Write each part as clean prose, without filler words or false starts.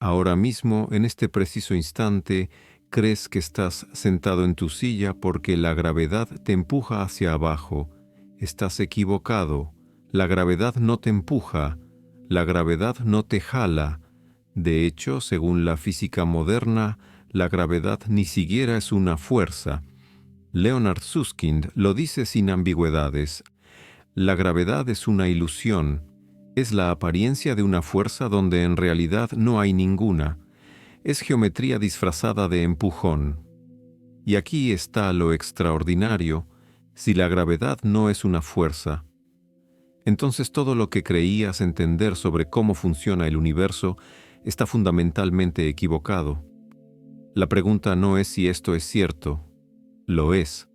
Ahora mismo, en este preciso instante, crees que estás sentado en tu silla porque la gravedad te empuja hacia abajo. Estás equivocado. La gravedad no te empuja. La gravedad no te jala. De hecho, según la física moderna, la gravedad ni siquiera es una fuerza. Leonard Susskind lo dice sin ambigüedades. La gravedad es una ilusión. Es la apariencia de una fuerza donde en realidad no hay ninguna. Es geometría disfrazada de empujón. Y aquí está lo extraordinario. Si la gravedad no es una fuerza, entonces todo lo que creías entender sobre cómo funciona el universo está fundamentalmente equivocado. La pregunta no es si esto es cierto. Lo es.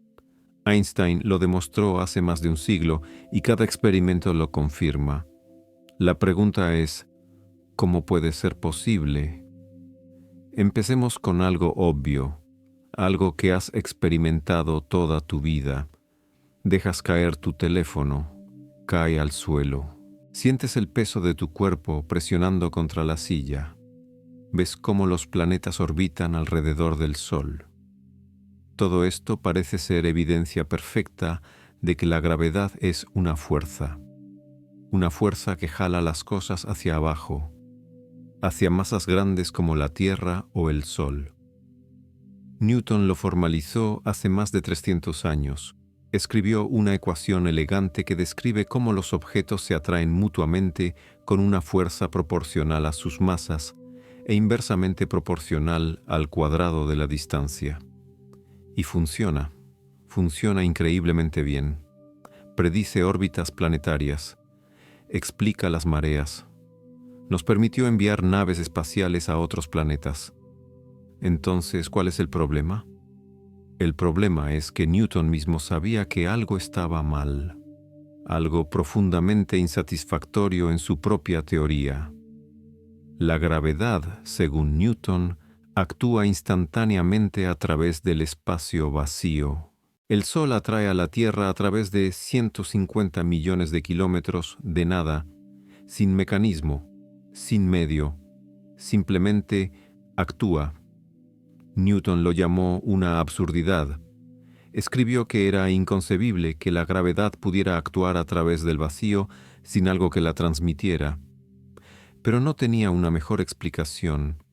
Einstein lo demostró hace más de un siglo y cada experimento lo confirma. La pregunta es, ¿cómo puede ser posible? Empecemos con algo obvio, algo que has experimentado toda tu vida. Dejas caer tu teléfono, cae al suelo. Sientes el peso de tu cuerpo presionando contra la silla. Ves cómo los planetas orbitan alrededor del Sol. Todo esto parece ser evidencia perfecta de que la gravedad es una fuerza que jala las cosas hacia abajo, hacia masas grandes como la Tierra o el Sol. Newton lo formalizó hace más de 300 años. Escribió una ecuación elegante que describe cómo los objetos se atraen mutuamente con una fuerza proporcional a sus masas e inversamente proporcional al cuadrado de la distancia. Y funciona increíblemente bien. Predice órbitas planetarias, explica las mareas, nos permitió enviar naves espaciales a otros planetas. Entonces, ¿cuál es el problema? El problema es que Newton mismo sabía que algo estaba mal, algo profundamente insatisfactorio en su propia teoría. La gravedad, según Newton, actúa instantáneamente a través del espacio vacío. El Sol atrae a la Tierra a través de 150 millones de kilómetros de nada, sin mecanismo, sin medio, simplemente actúa. Newton lo llamó una absurdidad. Escribió que era inconcebible que la gravedad pudiera actuar a través del vacío sin algo que la transmitiera. Pero no tenía una mejor explicación,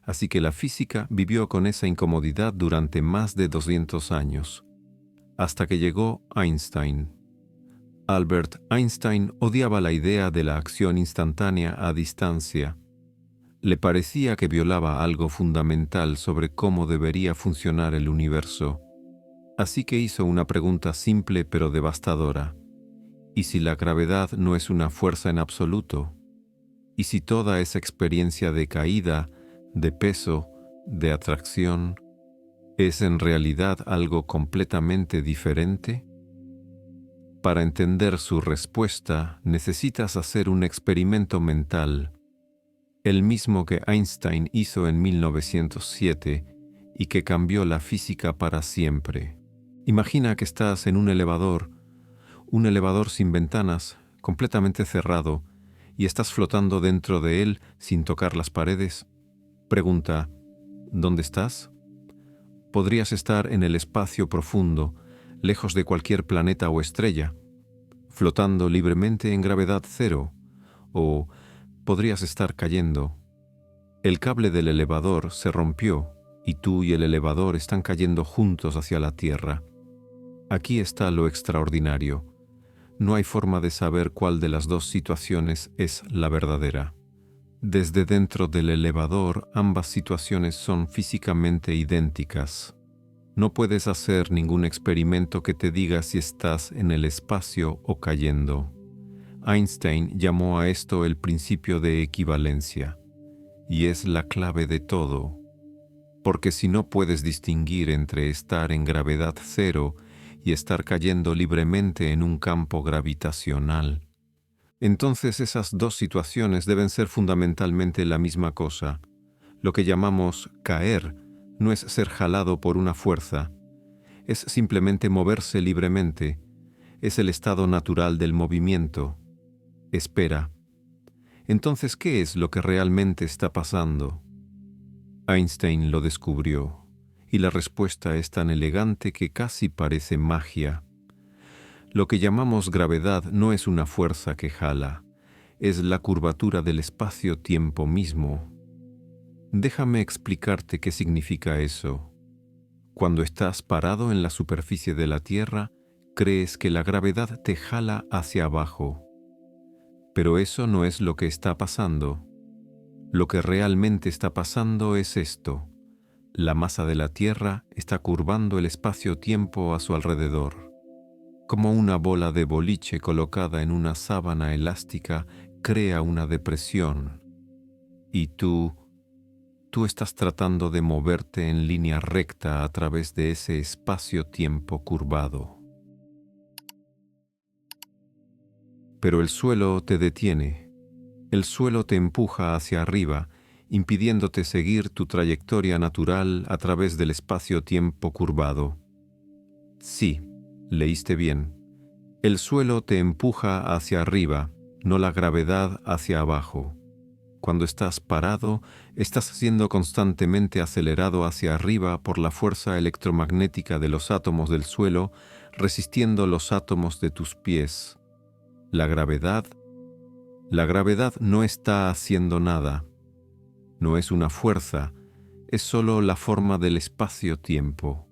así que la física vivió con esa incomodidad durante más de 200 años, hasta que llegó Einstein. Albert Einstein odiaba la idea de la acción instantánea a distancia. Le parecía que violaba algo fundamental sobre cómo debería funcionar el universo. Así que hizo una pregunta simple pero devastadora. ¿Y si la gravedad no es una fuerza en absoluto? ¿Y si toda esa experiencia de caída, de peso, de atracción, es en realidad algo completamente diferente? Para entender su respuesta, necesitas hacer un experimento mental, el mismo que Einstein hizo en 1907 y que cambió la física para siempre. Imagina que estás en un elevador sin ventanas, completamente cerrado, y estás flotando dentro de él sin tocar las paredes. Pregunta, ¿dónde estás? Podrías estar en el espacio profundo, lejos de cualquier planeta o estrella, flotando libremente en gravedad cero, o podrías estar cayendo. El cable del elevador se rompió y tú y el elevador están cayendo juntos hacia la Tierra. Aquí está lo extraordinario. No hay forma de saber cuál de las dos situaciones es la verdadera. Desde dentro del elevador, ambas situaciones son físicamente idénticas. No puedes hacer ningún experimento que te diga si estás en el espacio o cayendo. Einstein llamó a esto el principio de equivalencia, y es la clave de todo, porque si no puedes distinguir entre estar en gravedad cero y estar cayendo libremente en un campo gravitacional, entonces esas dos situaciones deben ser fundamentalmente la misma cosa. Lo que llamamos caer no es ser jalado por una fuerza, es simplemente moverse libremente, es el estado natural del movimiento. Espera, Entonces, ¿qué es lo que realmente está pasando? Einstein lo descubrió, y la respuesta es tan elegante que casi parece magia. Lo que llamamos gravedad no es una fuerza que jala, es la curvatura del espacio-tiempo mismo. Déjame explicarte qué significa eso. Cuando estás parado en la superficie de la Tierra, crees que la gravedad te jala hacia abajo. Pero eso no es lo que está pasando. Lo que realmente está pasando es esto. La masa de la Tierra está curvando el espacio-tiempo a su alrededor. Como una bola de boliche colocada en una sábana elástica crea una depresión. Y tú estás tratando de moverte en línea recta a través de ese espacio-tiempo curvado. Pero el suelo te detiene. El suelo te empuja hacia arriba, impidiéndote seguir tu trayectoria natural a través del espacio-tiempo curvado. Sí, leíste bien. El suelo te empuja hacia arriba, no la gravedad hacia abajo. Cuando estás parado, estás siendo constantemente acelerado hacia arriba por la fuerza electromagnética de los átomos del suelo, resistiendo los átomos de tus pies. La gravedad no está haciendo nada. No es una fuerza, es solo la forma del espacio-tiempo.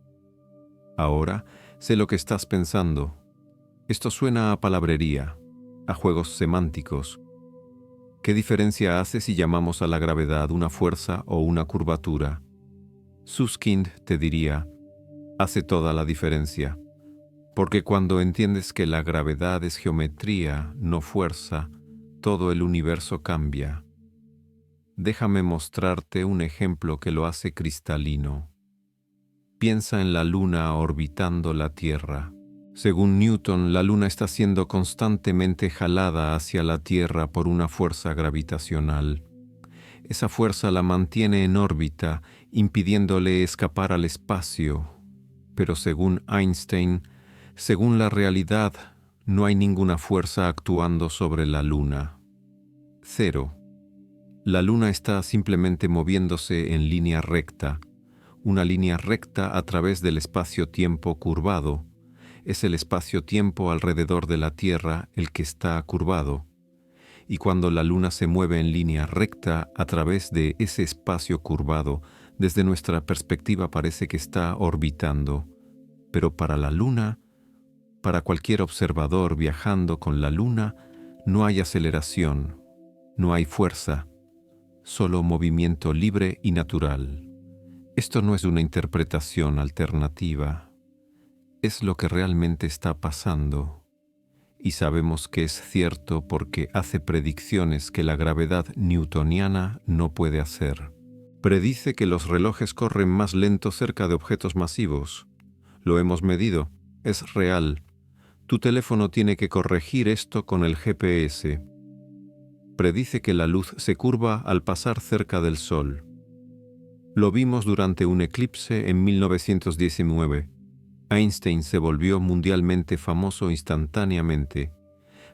Ahora sé lo que estás pensando. Esto suena a palabrería, a juegos semánticos. ¿Qué diferencia hace si llamamos a la gravedad una fuerza o una curvatura? Susskind te diría, hace toda la diferencia, porque cuando entiendes que la gravedad es geometría, no fuerza, todo el universo cambia. Déjame mostrarte un ejemplo que lo hace cristalino. Piensa en la Luna orbitando la Tierra. Según Newton, la Luna está siendo constantemente jalada hacia la Tierra por una fuerza gravitacional. Esa fuerza la mantiene en órbita, impidiéndole escapar al espacio. Pero según Einstein, según la realidad, no hay ninguna fuerza actuando sobre la Luna. Cero. La Luna está simplemente moviéndose en línea recta, una línea recta a través del espacio-tiempo curvado. Es el espacio-tiempo alrededor de la Tierra el que está curvado. Y cuando la Luna se mueve en línea recta a través de ese espacio curvado, desde nuestra perspectiva parece que está orbitando. Pero para la Luna, para cualquier observador viajando con la Luna, no hay aceleración, no hay fuerza, solo movimiento libre y natural. Esto no es una interpretación alternativa. Es lo que realmente está pasando, y sabemos que es cierto porque hace predicciones que la gravedad newtoniana no puede hacer. Predice que los relojes corren más lento cerca de objetos masivos. Lo hemos medido, es real. Tu teléfono tiene que corregir esto con el GPS. Predice que la luz se curva al pasar cerca del Sol. Lo vimos durante un eclipse en 1919. Einstein se volvió mundialmente famoso instantáneamente.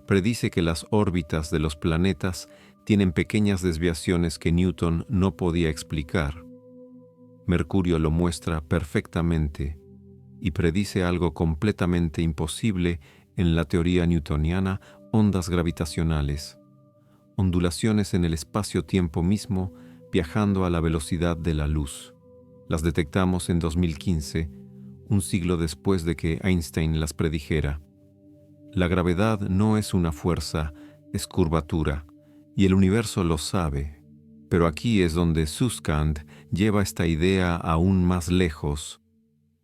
Predice que las órbitas de los planetas tienen pequeñas desviaciones que Newton no podía explicar. Mercurio lo muestra perfectamente y predice algo completamente imposible en la teoría newtoniana: ondas gravitacionales, ondulaciones en el espacio-tiempo mismo viajando a la velocidad de la luz. Las detectamos en 2015, un siglo después de que Einstein las predijera. La gravedad no es una fuerza, es curvatura, y el universo lo sabe. Pero aquí es donde Susskind lleva esta idea aún más lejos,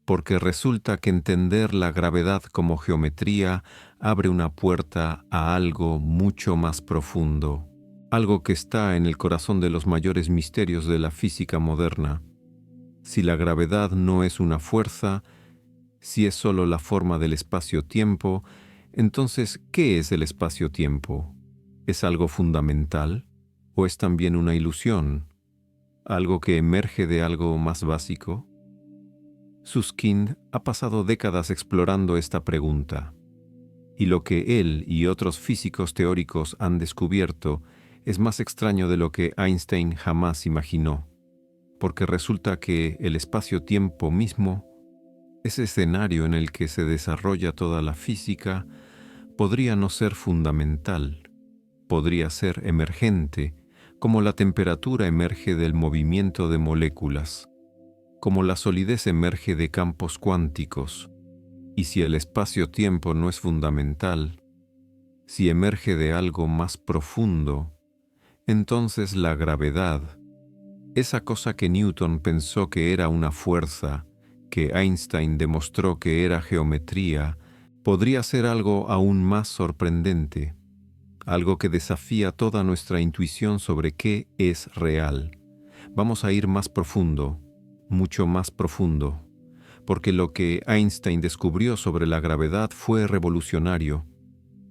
porque resulta que entender la gravedad como geometría abre una puerta a algo mucho más profundo, algo que está en el corazón de los mayores misterios de la física moderna. Si la gravedad no es una fuerza, si es solo la forma del espacio-tiempo, entonces, ¿qué es el espacio-tiempo? ¿Es algo fundamental? ¿O es también una ilusión? ¿Algo que emerge de algo más básico? Susskind ha pasado décadas explorando esta pregunta, y lo que él y otros físicos teóricos han descubierto es más extraño de lo que Einstein jamás imaginó, porque resulta que el espacio-tiempo mismo, ese escenario en el que se desarrolla toda la física, podría no ser fundamental, podría ser emergente, como la temperatura emerge del movimiento de moléculas, como la solidez emerge de campos cuánticos. Y si el espacio-tiempo no es fundamental, si emerge de algo más profundo, entonces la gravedad, esa cosa que Newton pensó que era una fuerza, que Einstein demostró que era geometría, podría ser algo aún más sorprendente, algo que desafía toda nuestra intuición sobre qué es real. Vamos a ir más profundo, mucho más profundo, porque lo que Einstein descubrió sobre la gravedad fue revolucionario,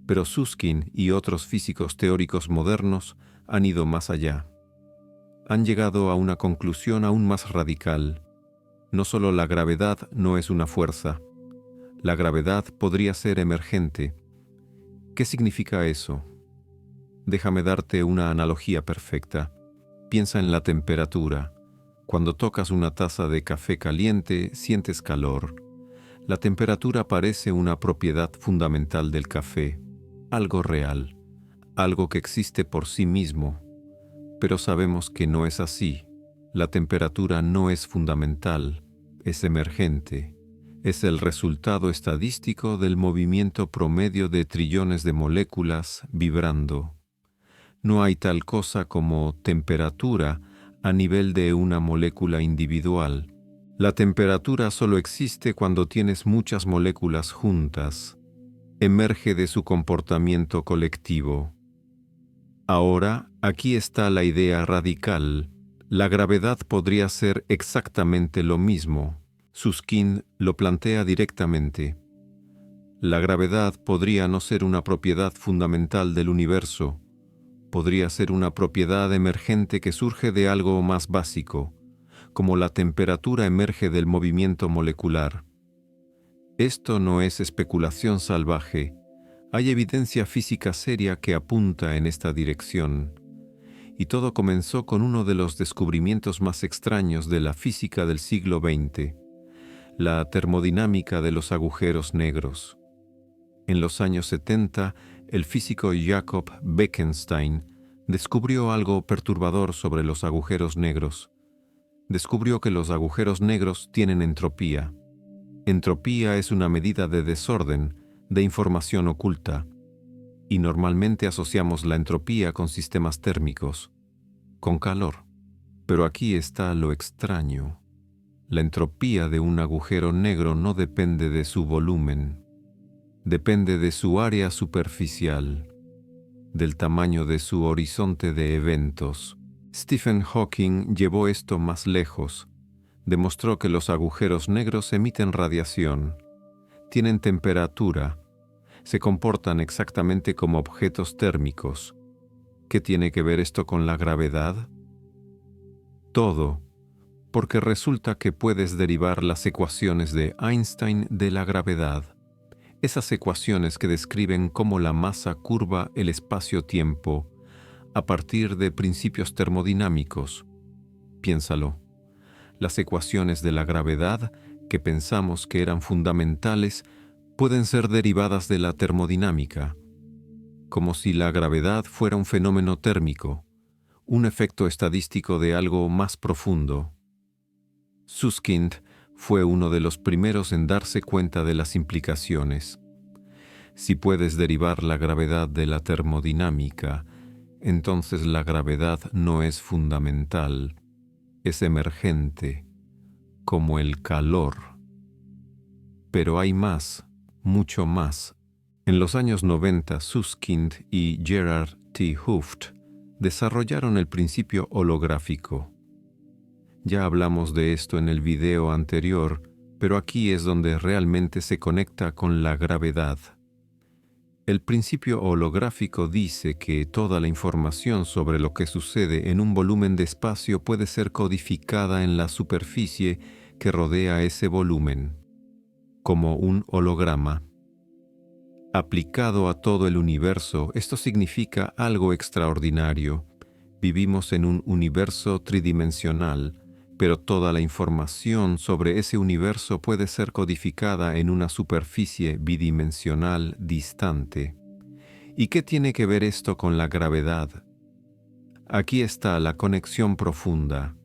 pero Susskind y otros físicos teóricos modernos han ido más allá. Han llegado a una conclusión aún más radical. No solo la gravedad no es una fuerza, la gravedad podría ser emergente. ¿Qué significa eso? Déjame darte una analogía perfecta. Piensa en la temperatura. Cuando tocas una taza de café caliente, sientes calor. La temperatura parece una propiedad fundamental del café, algo real, algo que existe por sí mismo. Pero sabemos que no es así. La temperatura no es fundamental, es emergente. Es el resultado estadístico del movimiento promedio de trillones de moléculas vibrando. No hay tal cosa como temperatura a nivel de una molécula individual. La temperatura solo existe cuando tienes muchas moléculas juntas. Emerge de su comportamiento colectivo. Ahora, aquí está la idea radical. La gravedad podría ser exactamente lo mismo. Susskind lo plantea directamente. La gravedad podría no ser una propiedad fundamental del universo. Podría ser una propiedad emergente que surge de algo más básico, como la temperatura emerge del movimiento molecular. Esto no es especulación salvaje. Hay evidencia física seria que apunta en esta dirección. Y todo comenzó con uno de los descubrimientos más extraños de la física del siglo XX, la termodinámica de los agujeros negros. En los años 70, el físico Jacob Bekenstein descubrió algo perturbador sobre los agujeros negros. Descubrió que los agujeros negros tienen entropía. Entropía es una medida de desorden, de información oculta, y normalmente asociamos la entropía con sistemas térmicos, con calor. Pero aquí está lo extraño. La entropía de un agujero negro no depende de su volumen, depende de su área superficial, del tamaño de su horizonte de eventos. Stephen Hawking llevó esto más lejos. Demostró que los agujeros negros emiten radiación, tienen temperatura, se comportan exactamente como objetos térmicos. ¿Qué tiene que ver esto con la gravedad? Todo, porque resulta que puedes derivar las ecuaciones de Einstein de la gravedad. Esas ecuaciones que describen cómo la masa curva el espacio-tiempo a partir de principios termodinámicos. Piénsalo. Las ecuaciones de la gravedad, que pensamos que eran fundamentales, pueden ser derivadas de la termodinámica, como si la gravedad fuera un fenómeno térmico, un efecto estadístico de algo más profundo. Susskind fue uno de los primeros en darse cuenta de las implicaciones. Si puedes derivar la gravedad de la termodinámica, entonces la gravedad no es fundamental, es emergente, como el calor. Pero hay más, mucho más. En los años 90, Susskind y Gerard T. Hooft desarrollaron el principio holográfico. Ya hablamos de esto en el video anterior, pero aquí es donde realmente se conecta con la gravedad. El principio holográfico dice que toda la información sobre lo que sucede en un volumen de espacio puede ser codificada en la superficie que rodea ese volumen, como un holograma. Aplicado a todo el universo, esto significa algo extraordinario. Vivimos en un universo tridimensional, pero toda la información sobre ese universo puede ser codificada en una superficie bidimensional distante. ¿Y qué tiene que ver esto con la gravedad? Aquí está la conexión profunda.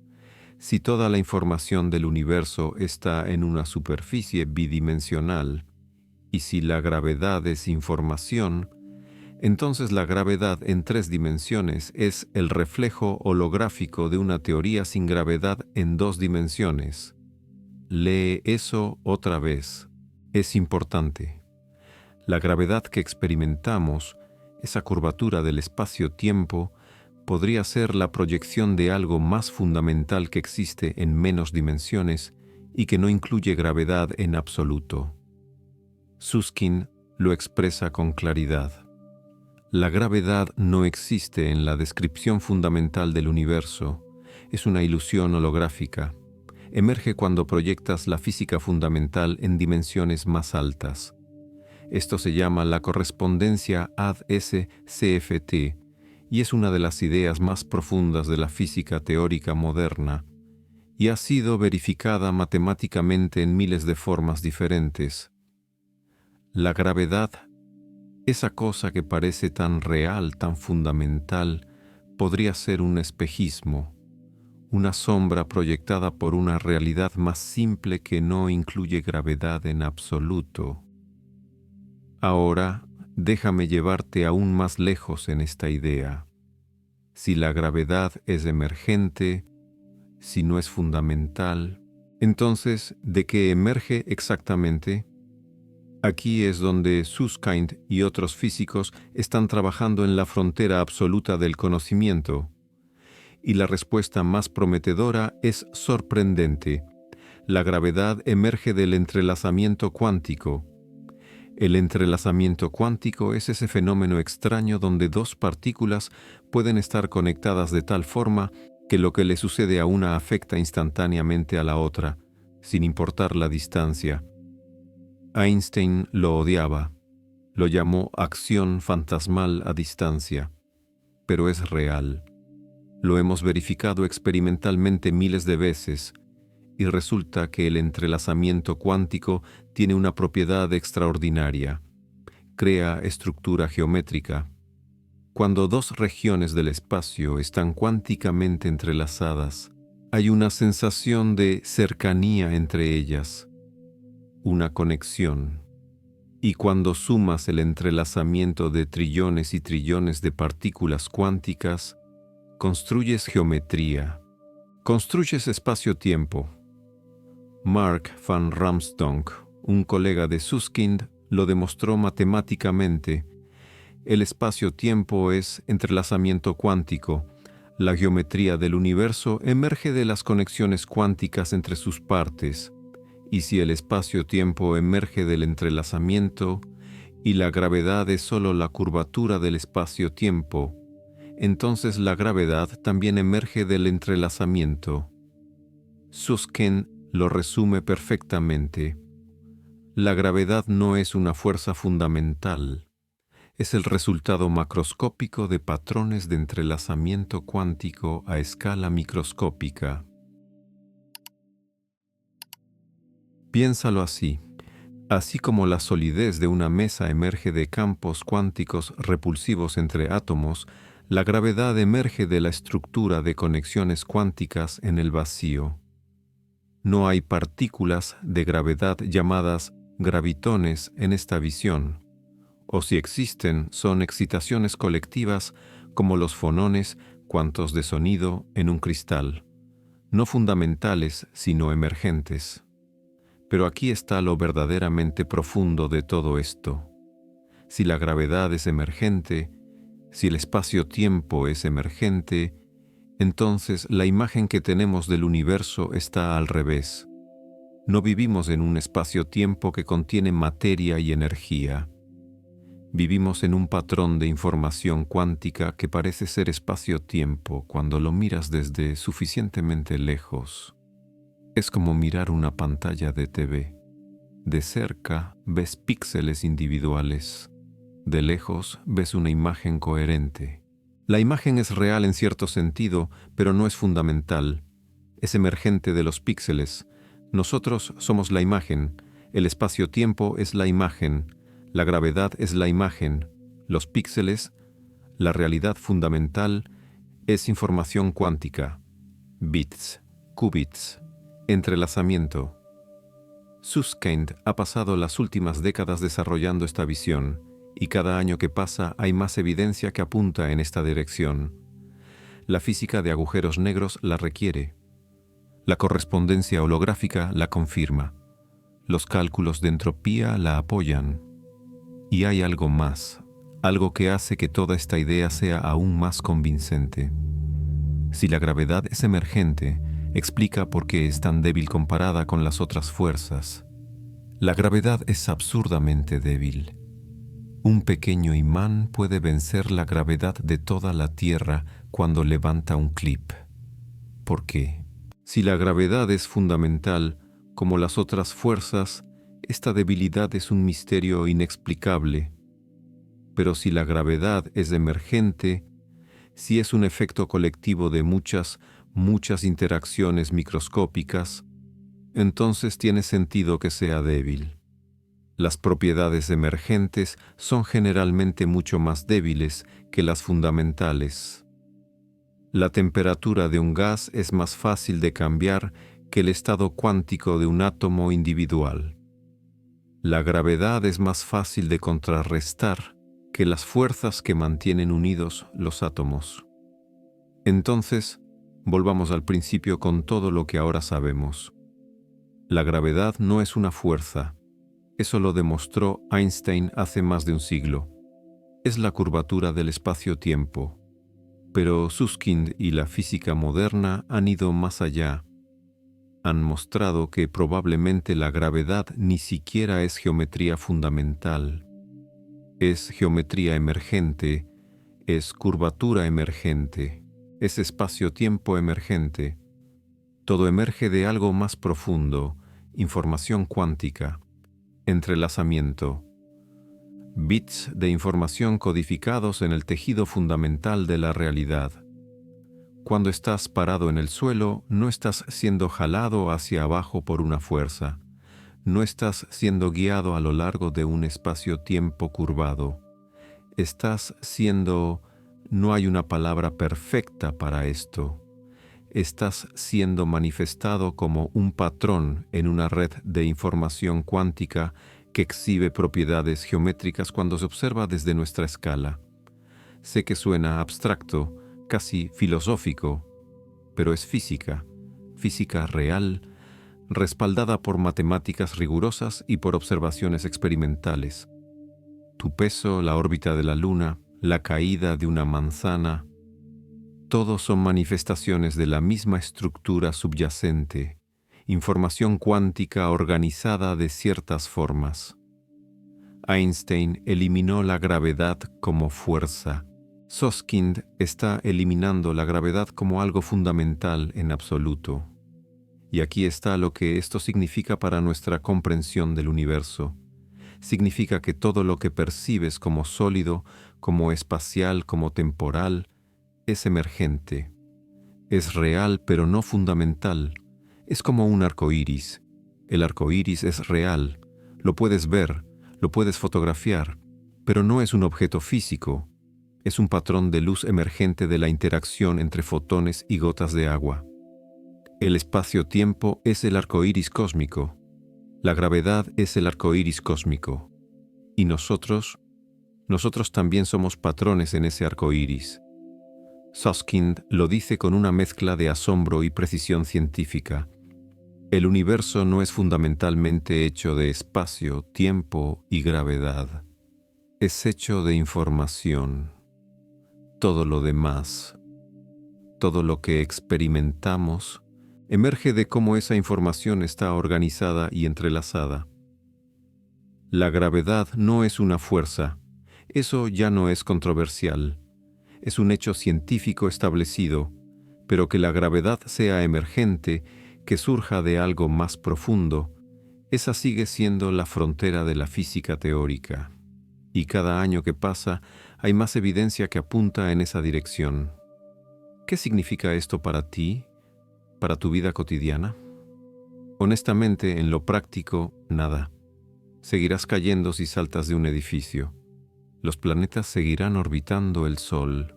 Si toda la información del universo está en una superficie bidimensional, y si la gravedad es información, entonces la gravedad en 3 dimensiones es el reflejo holográfico de una teoría sin gravedad en 2 dimensiones. Lee eso otra vez. Es importante. La gravedad que experimentamos, esa curvatura del espacio-tiempo, podría ser la proyección de algo más fundamental que existe en menos dimensiones y que no incluye gravedad en absoluto. Susskind lo expresa con claridad. La gravedad no existe en la descripción fundamental del universo. Es una ilusión holográfica. Emerge cuando proyectas la física fundamental en dimensiones más altas. Esto se llama la correspondencia ad-S-CFT y es una de las ideas más profundas de la física teórica moderna y ha sido verificada matemáticamente en miles de formas diferentes. La gravedad, esa cosa que parece tan real, tan fundamental, podría ser un espejismo, una sombra proyectada por una realidad más simple que no incluye gravedad en absoluto. Ahora, déjame llevarte aún más lejos en esta idea. Si la gravedad es emergente, si no es fundamental, entonces, ¿de qué emerge exactamente? Aquí es donde Susskind y otros físicos están trabajando en la frontera absoluta del conocimiento. Y la respuesta más prometedora es sorprendente. La gravedad emerge del entrelazamiento cuántico. El entrelazamiento cuántico es ese fenómeno extraño donde 2 partículas pueden estar conectadas de tal forma que lo que le sucede a una afecta instantáneamente a la otra, sin importar la distancia. Einstein lo odiaba, lo llamó acción fantasmal a distancia, pero es real. Lo hemos verificado experimentalmente miles de veces, y resulta que el entrelazamiento cuántico tiene una propiedad extraordinaria. Crea estructura geométrica. Cuando 2 regiones del espacio están cuánticamente entrelazadas, hay una sensación de cercanía entre ellas, una conexión. Y cuando sumas el entrelazamiento de trillones y trillones de partículas cuánticas, construyes geometría, construyes espacio-tiempo. Mark van Ramsdonck, un colega de Susskind, lo demostró matemáticamente. El espacio-tiempo es entrelazamiento cuántico. La geometría del universo emerge de las conexiones cuánticas entre sus partes. Y si el espacio-tiempo emerge del entrelazamiento y la gravedad es solo la curvatura del espacio-tiempo, entonces la gravedad también emerge del entrelazamiento. Susskind lo resume perfectamente. La gravedad no es una fuerza fundamental, es el resultado macroscópico de patrones de entrelazamiento cuántico a escala microscópica. Piénsalo así. Así como la solidez de una mesa emerge de campos cuánticos repulsivos entre átomos, la gravedad emerge de la estructura de conexiones cuánticas en el vacío. No hay partículas de gravedad llamadas gravitones en esta visión, o si existen, son excitaciones colectivas como los fonones, cuantos de sonido en un cristal, no fundamentales sino emergentes. Pero aquí está lo verdaderamente profundo de todo esto. Si la gravedad es emergente, si el espacio-tiempo es emergente, entonces la imagen que tenemos del universo está al revés. No vivimos en un espacio-tiempo que contiene materia y energía. Vivimos en un patrón de información cuántica que parece ser espacio-tiempo cuando lo miras desde suficientemente lejos. Es como mirar una pantalla de TV. De cerca ves píxeles individuales. De lejos ves una imagen coherente. La imagen es real en cierto sentido, pero no es fundamental. Es emergente de los píxeles. Nosotros somos la imagen. El espacio-tiempo es la imagen. La gravedad es la imagen. Los píxeles, la realidad fundamental, es información cuántica. Bits, qubits, entrelazamiento. Susskind ha pasado las últimas décadas desarrollando esta visión, y cada año que pasa hay más evidencia que apunta en esta dirección. La física de agujeros negros la requiere. La correspondencia holográfica la confirma. Los cálculos de entropía la apoyan. Y hay algo más, algo que hace que toda esta idea sea aún más convincente. Si la gravedad es emergente, explica por qué es tan débil comparada con las otras fuerzas. La gravedad es absurdamente débil. Un pequeño imán puede vencer la gravedad de toda la Tierra cuando levanta un clip. ¿Por qué? Si la gravedad es fundamental, como las otras fuerzas, esta debilidad es un misterio inexplicable. Pero si la gravedad es emergente, si es un efecto colectivo de muchas interacciones microscópicas, entonces tiene sentido que sea débil. Las propiedades emergentes son generalmente mucho más débiles que las fundamentales. La temperatura de un gas es más fácil de cambiar que el estado cuántico de un átomo individual. La gravedad es más fácil de contrarrestar que las fuerzas que mantienen unidos los átomos. Entonces, volvamos al principio con todo lo que ahora sabemos. La gravedad no es una fuerza. Eso lo demostró Einstein hace más de un siglo. Es la curvatura del espacio-tiempo. Pero Susskind y la física moderna han ido más allá. Han mostrado que probablemente la gravedad ni siquiera es geometría fundamental. Es geometría emergente, es curvatura emergente, es espacio-tiempo emergente. Todo emerge de algo más profundo, información cuántica, entrelazamiento. Bits de información codificados en el tejido fundamental de la realidad. Cuando estás parado en el suelo, no estás siendo jalado hacia abajo por una fuerza. No estás siendo guiado a lo largo de un espacio-tiempo curvado. Estás siendo... No hay una palabra perfecta para esto. Estás siendo manifestado como un patrón en una red de información cuántica que exhibe propiedades geométricas cuando se observa desde nuestra escala. Sé que suena abstracto, casi filosófico, pero es física, física real, respaldada por matemáticas rigurosas y por observaciones experimentales. Tu peso, la órbita de la Luna, la caída de una manzana, todos son manifestaciones de la misma estructura subyacente, información cuántica organizada de ciertas formas. Einstein eliminó la gravedad como fuerza. Susskind está eliminando la gravedad como algo fundamental en absoluto. Y aquí está lo que esto significa para nuestra comprensión del universo. Significa que todo lo que percibes como sólido, como espacial, como temporal, es emergente. Es real, pero no fundamental. Es como un arco iris. El arco iris es real. Lo puedes ver, lo puedes fotografiar, pero no es un objeto físico. Es un patrón de luz emergente de la interacción entre fotones y gotas de agua. El espacio-tiempo es el arco iris cósmico. La gravedad es el arco iris cósmico. Y nosotros también somos patrones en ese arco iris. Susskind lo dice con una mezcla de asombro y precisión científica. El universo no es fundamentalmente hecho de espacio, tiempo y gravedad. Es hecho de información. Todo lo demás, todo lo que experimentamos, emerge de cómo esa información está organizada y entrelazada. La gravedad no es una fuerza. Eso ya no es controversial. Es un hecho científico establecido, pero que la gravedad sea emergente, que surja de algo más profundo, esa sigue siendo la frontera de la física teórica. Y cada año que pasa, hay más evidencia que apunta en esa dirección. ¿Qué significa esto para ti, para tu vida cotidiana? Honestamente, en lo práctico, nada. Seguirás cayendo si saltas de un edificio. Los planetas seguirán orbitando el Sol,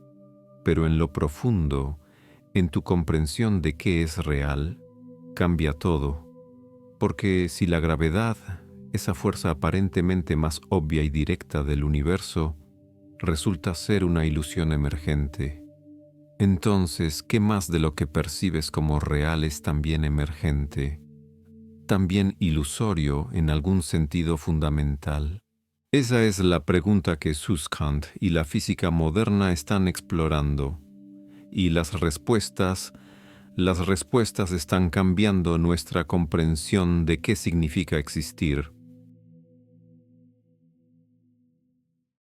pero en lo profundo, en tu comprensión de qué es real, cambia todo. Porque si la gravedad, esa fuerza aparentemente más obvia y directa del universo, resulta ser una ilusión emergente, entonces, ¿qué más de lo que percibes como real es también emergente, también ilusorio en algún sentido fundamental? Esa es la pregunta que Suskand y la física moderna están explorando, y las respuestas están cambiando nuestra comprensión de qué significa existir.